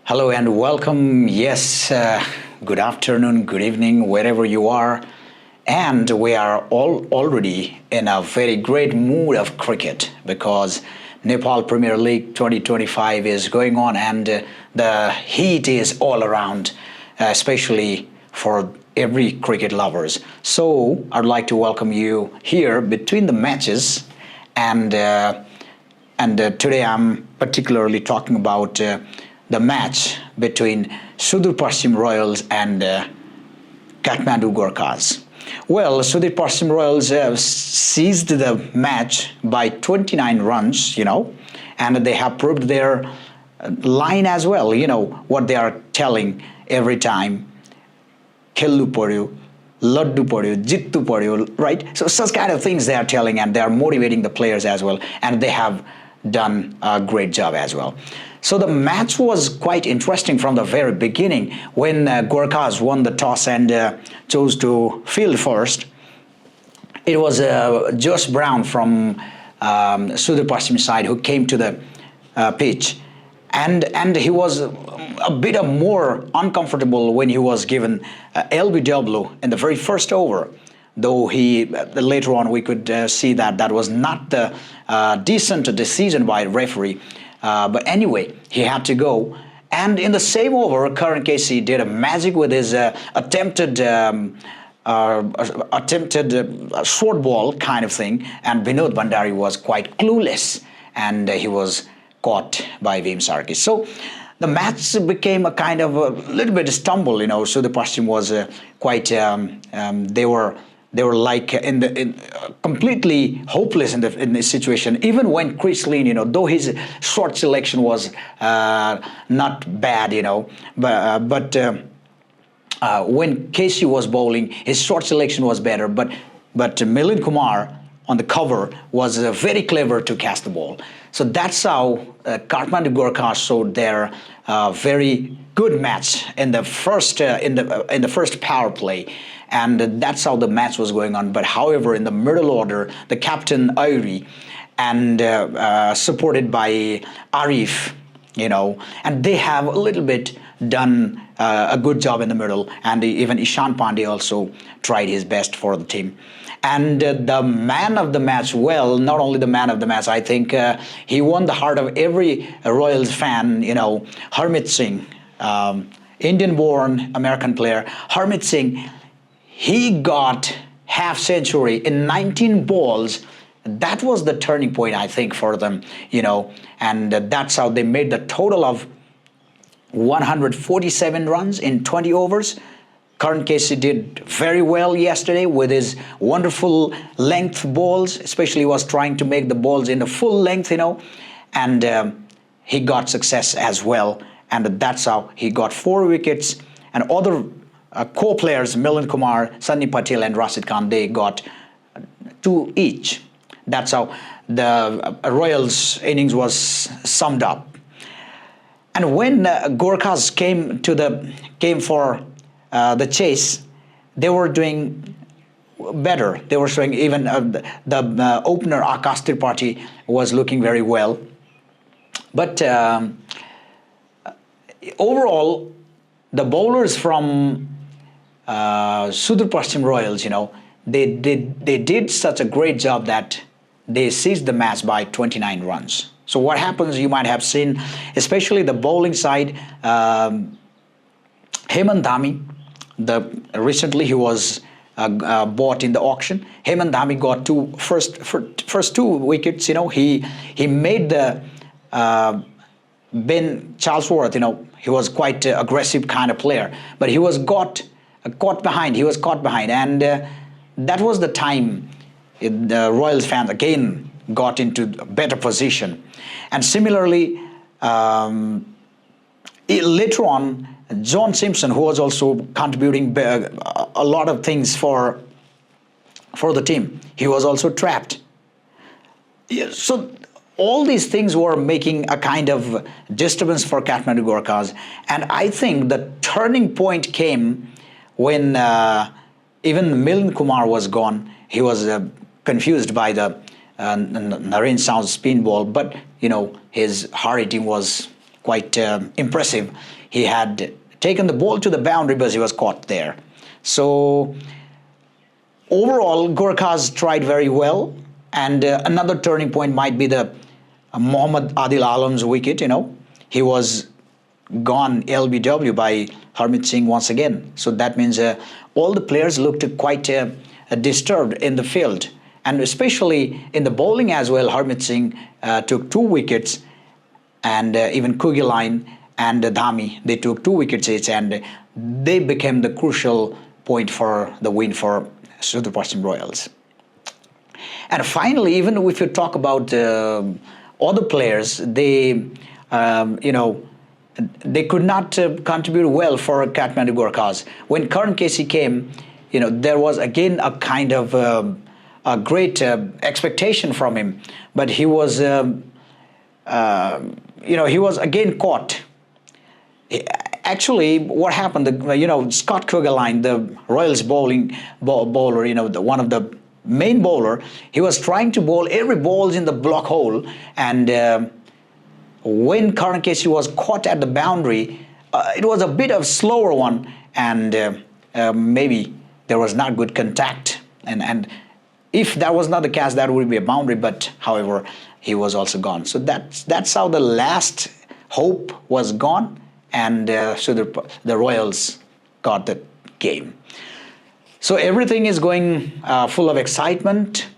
Hello and welcome. Yes, good afternoon, good evening, wherever you are. And we are all already in a very great mood of cricket because Nepal Premier League 2025 is going on and the heat is all around, especially for every cricket lovers. So I'd like to welcome you here between the matches and today I'm particularly talking about the match between Sudurpachim Royals and Kathmandu Gorkhas. Well, Sudurpachim Royals seized the match by 29 runs, and they have proved their line as well, what they are telling every time. Khellu paryo, laddu paryo, jittu paryo, right? So such kind of things they are telling and they are motivating the players as well, and they have done a great job as well. So the match was quite interesting from the very beginning when Gorkhas won the toss and chose to field first. It was Josh Brown from Sudurpachim side who came to the pitch, and he was a bit more uncomfortable when he was given LBW in the very first over. Though later on we could see that was not the decent decision by the referee. But anyway, he had to go. And in the same over, Karan Casey did a magic with his attempted short ball kind of thing. And Vinod Bhandari was quite clueless. And he was caught by Veem Sarkis. So the match became a kind of a little bit stumble, So the Pashchim was quite, they were like completely hopeless in this situation. Even when Chris Lynn, though his short selection was not bad, but when Casey was bowling, his short selection was better. But Milind Kumar on the cover was very clever to cast the ball. So that's how Kathmandu Gorkhas showed their very good match in the first power play. And that's how the match was going on. But however, in the middle order, the captain Ayuri and supported by Arif, and they have a little bit done a good job in the middle. And even Ishan Pandey also tried his best for the team. And the man of the match, well, not only the man of the match, I think he won the heart of every Royals fan, Harmeet Singh, Indian-born American player. Harmeet Singh, he got half century in 19 balls. That was the turning point, I think, for them, and that's how they made the total of 147 runs in 20 overs. Karan Casey did very well yesterday with his wonderful length balls, especially he was trying to make the balls in the full length, and he got success as well. And that's how he got 4 wickets. And other co-players, Milind Kumar, Sunny Patel and Rashid Khan, they got 2 each. That's how the Royals innings was summed up. And when Gorkhas came for the chase, they were doing better. They were showing even the opener Akash Tripathi was looking very well. But overall, the bowlers from Sudurpachim Royals, they did such a great job that they seized the match by 29 runs. So what happens, you might have seen, especially the bowling side, Hemant Dhami, recently he was bought in the auction. Hemant Dhami got first 2 wickets. He made the Ben Charlesworth. He was quite aggressive kind of player, but he was caught behind. He was caught behind, and that was the time the Royals fans again got into a better position. And similarly, later on, John Simpson, who was also contributing a lot of things for the team, he was also trapped. So all these things were making a kind of disturbance for Kathmandu Gorkhas. And I think the turning point came when even Milind Kumar was gone. He was confused by the Naren Saun's spin ball, but his hard hitting was quite impressive. He had taken the ball to the boundary, but he was caught there. So overall, Gorkhas tried very well, and another turning point might be the Mohammad Adil Alam's wicket. He was gone LBW by Harmeet Singh once again. So that means all the players looked quite disturbed in the field, and especially in the bowling as well. Harmeet Singh took 2 wickets, and even Kugiline and Dhami, they took 2 wickets each, and they became the crucial point for the win for Sudurpachim Royals. And finally, even if you talk about other players, they they could not contribute well for Kathmandu Gorkhas. When Karan Casey came, there was again a kind of a great expectation from him, but he was he was again caught. Actually, what happened? Scott Kuggeleijn, the Royals bowler, one of the main bowler, he was trying to bowl every ball in the block hole, and when Karan Casey was caught at the boundary, it was a bit of slower one, and maybe there was not good contact, and if that was not the case, that would be a boundary. But however, he was also gone. So that's how the last hope was gone, and so the Royals got the game. So everything is going full of excitement.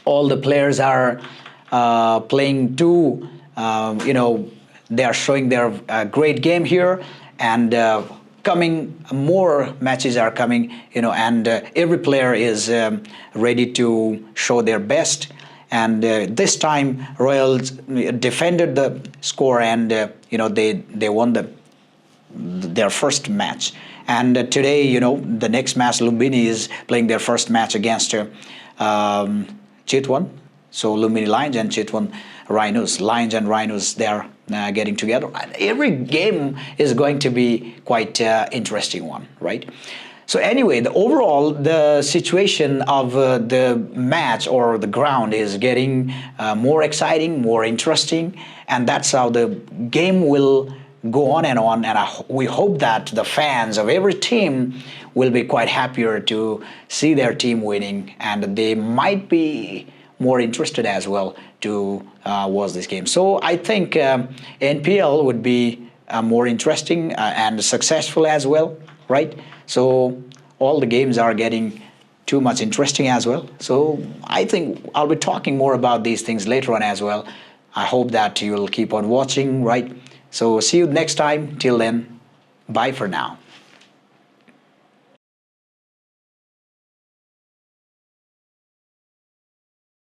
All the players are playing too. They are showing their great game here, and coming more matches are coming. And every player is ready to show their best. And this time, Royals defended the score, and they won their first match. And today, the next match, Lumbini is playing their first match against Chitwan. So Lumbini Lions and Chitwan Rhinos. Lions and Rhinos, they are getting together. And every game is going to be quite interesting one, right? So anyway, the situation of the match or the ground is getting more exciting, more interesting, and that's how the game will go on, and we hope that the fans of every team will be quite happier to see their team winning, and they might be more interested as well to watch this game. So I think NPL would be more interesting and successful as well, right? So all the games are getting too much interesting as well. So I think I'll be talking more about these things later on as well. I hope that you'll keep on watching, right? So see you next time. Till then, bye for now.